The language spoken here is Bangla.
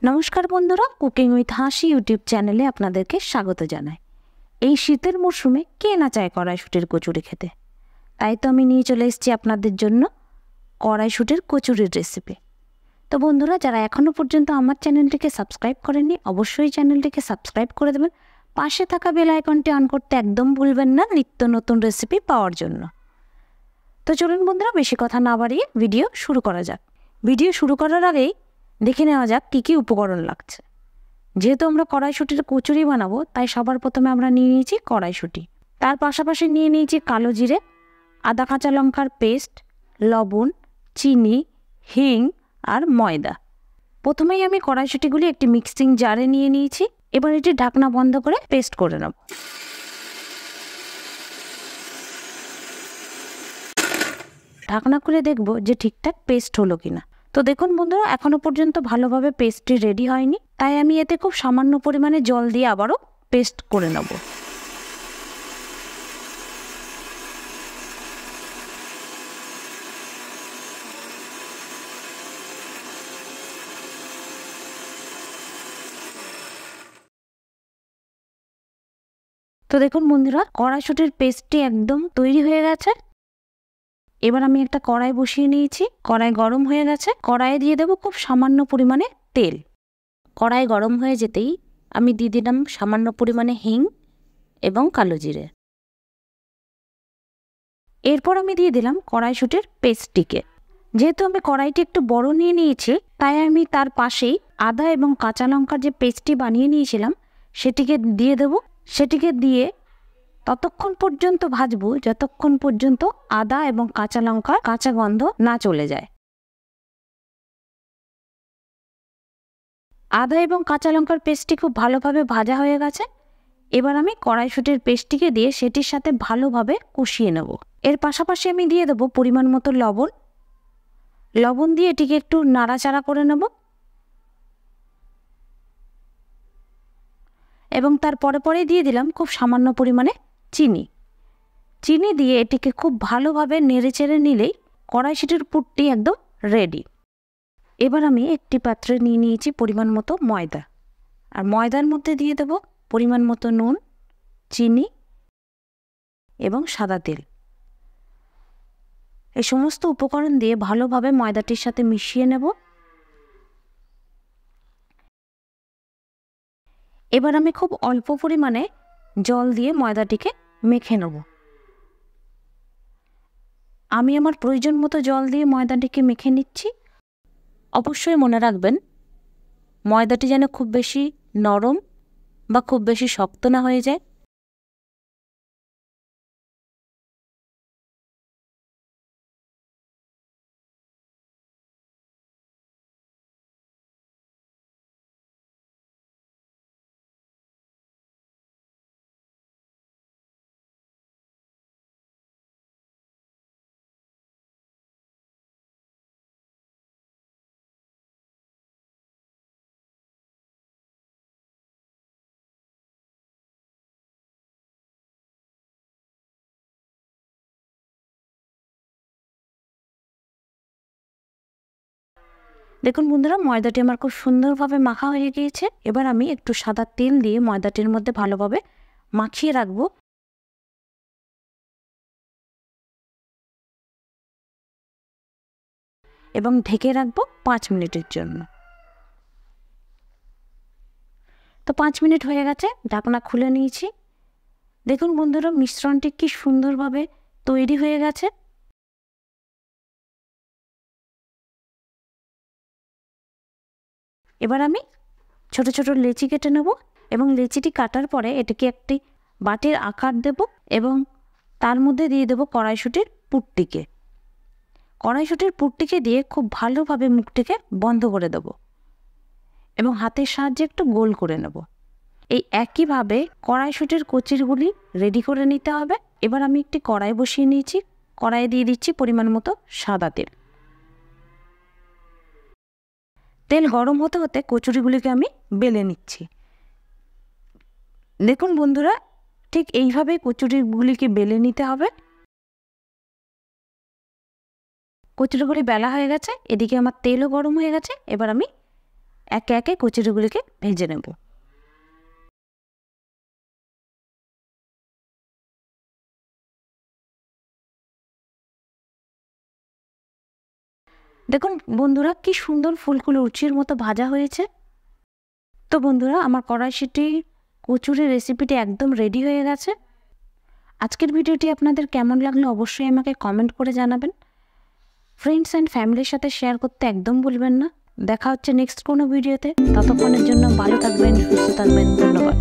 নমস্কার বন্ধুরা, কুকিং উইথ হাসি ইউটিউব চ্যানেলে আপনাদেরকে স্বাগত জানাই। এই শীতের মরশুমে কে না চায় কড়াইশুঁটির কচুরি খেতে, তাই তো আমি নিয়ে চলে এসেছি আপনাদের জন্য কড়াইশুঁটির কচুরির রেসিপি। তো বন্ধুরা, যারা এখনও পর্যন্ত আমার চ্যানেলটিকে সাবস্ক্রাইব করেননি, অবশ্যই চ্যানেলটিকে সাবস্ক্রাইব করে দেবেন। পাশে থাকা বেল আইকনটি অন করতে একদম ভুলবেন না নিত্য নতুন রেসিপি পাওয়ার জন্য। তো চলুন বন্ধুরা, বেশি কথা না বাড়িয়ে ভিডিও শুরু করা যাক। ভিডিও শুরু করার আগেই দেখে নেওয়া যাক কী কী উপকরণ লাগছে। যেহেতু আমরা কড়াইশুঁটির কচুরি বানাবো, তাই সবার প্রথমে আমরা নিয়ে নিয়েছি কড়াইশুঁটি। তার পাশাপাশি নিয়ে নিয়েছি কালো জিরে, আদা কাঁচা লঙ্কার পেস্ট, লবণ, চিনি, হিং আর ময়দা। প্রথমেই আমি কড়াইশুঁটিগুলি একটি মিক্সিং জারে নিয়ে নিয়েছি। এবার এটি ঢাকনা বন্ধ করে পেস্ট করে নেব। ঢাকনা খুলে দেখব যে ঠিকঠাক পেস্ট হলো কিনা। তো দেখুন বন্ধুরা, এখনো পর্যন্ত ভালোভাবে পেস্টটি রেডি হয়নি, তাই আমি এতে খুব সামান্য পরিমাণে জল দিয়ে আবারও পেস্ট করে নেব। তো দেখুন বন্ধুরা, কড়াইশুঁটির পেস্টটি একদম তৈরি হয়ে গেছে। এবার আমি একটা কড়াই বসিয়ে নিয়েছি। কড়াই গরম হয়ে গেছে। কড়াইয়ে দিয়ে দেবো খুব সামান্য পরিমাণে তেল। কড়াই গরম হয়ে যেতেই আমি দিয়ে দিলাম সামান্য পরিমাণে হিং এবং কালো জিরে। এরপর আমি দিয়ে দিলাম কড়াইশুঁটির পেস্টটিকে। যেহেতু আমি কড়াইটি একটু বড় নিয়ে নিয়েছি, তাই আমি তার পাশেই আদা এবং কাঁচা লঙ্কার যে পেস্টটি বানিয়ে নিয়েছিলাম সেটিকে দিয়ে দেব। সেটিকে দিয়ে ততক্ষণ পর্যন্ত ভাজবো যতক্ষণ পর্যন্ত আদা এবং কাঁচা লঙ্কার কাঁচা গন্ধ না চলে যায়। আদা এবং কাঁচা লঙ্কার পেস্টটি খুব ভালোভাবে ভাজা হয়ে গেছে। এবার আমি কড়াইশুঁটির পেস্টটিকে দিয়ে সেটির সাথে ভালোভাবে কষিয়ে নেব। এর পাশাপাশি আমি দিয়ে দেবো পরিমাণ মতো লবণ। লবণ দিয়ে এটিকে একটু নাড়াচাড়া করে নেব এবং তার পরে দিয়ে দিলাম খুব সামান্য পরিমাণে চিনি। চিনি দিয়ে এটিকে খুব ভালোভাবে নেড়েচেড়ে নিলেই কড়াইশুঁটির পুরটি একদম রেডি। এবার আমি একটি পাত্রে নিয়ে নিয়েছি পরিমাণ মতো ময়দা, আর ময়দার মধ্যে দিয়ে দেব পরিমাণ মতো নুন, চিনি এবং সাদা তেল। এই সমস্ত উপকরণ দিয়ে ভালোভাবে ময়দাটির সাথে মিশিয়ে নেব। এবার আমি খুব অল্প পরিমাণে জল দিয়ে ময়দাটিকে মেখে নেব। আমি আমার প্রয়োজন মতো জল দিয়ে ময়দাটিকে মেখে নিচ্ছি। অবশ্যই মনে রাখবেন, ময়দাটি যেন খুব বেশি নরম বা খুব বেশি শক্ত না হয়ে যায়। দেখুন বন্ধুরা, ময়দাটি আমার খুব সুন্দরভাবে মাখা হয়ে গিয়েছে। এবার আমি একটু সাদা তেল দিয়ে ময়দাটির মধ্যে ভালোভাবে মাখিয়ে রাখবো এবং ঢেকে রাখবো 5 মিনিটের জন্য। তো 5 মিনিট হয়ে গেছে, ঢাকনা খুলে নিয়েছি। দেখুন বন্ধুরা, মিশ্রণটি কি সুন্দরভাবে তৈরি হয়ে গেছে। এবার আমি ছোট ছোট লেচি কেটে নেব এবং লেচিটি কাটার পরে এটিকে একটি বাটির আকার দেব এবং তার মধ্যে দিয়ে দেব কড়াইশুঁটির পুরটিকে। কড়াইশুঁটির পুরটিকে দিয়ে খুব ভালোভাবে মুখটিকে বন্ধ করে দেব এবং হাতের সাহায্যে একটু গোল করে নেব। এই একইভাবে কড়াইশুঁটির কচুরিগুলি রেডি করে নিতে হবে। এবার আমি একটি কড়াই বসিয়ে নিয়েছি। কড়াইয়ে দিয়ে দিচ্ছি পরিমাণ মতো সাদা তেল। তেল গরম হতে হতে কচুরিগুলিকে আমি বেলে নিচ্ছি। দেখুন বন্ধুরা, ঠিক এইভাবে কচুরিগুলিকে বেলে নিতে হবে। কচুরিগুলি বেলা হয়ে গেছে, এদিকে আমার তেলও গরম হয়ে গেছে। এবার আমি একে একে কচুরিগুলিকে ভেজে নেব। দেখুন বন্ধুরা, কি সুন্দর ফুলগুলো লুচির মতো ভাজা হয়েছে। তো বন্ধুরা, আমার কড়াইশুঁটি কচুরি রেসিপিটি একদম রেডি হয়ে গেছে। আজকের ভিডিওটি আপনাদের কেমন লাগলো অবশ্যই আমাকে কমেন্ট করে জানাবেন। ফ্রেন্ডস অ্যান্ড ফ্যামিলির সাথে শেয়ার করতে একদম ভুলবেন না। দেখা হচ্ছে নেক্সট কোনো ভিডিওতে। ততক্ষণের জন্য ভালো থাকবেন, সুস্থ থাকবেন। ধন্যবাদ।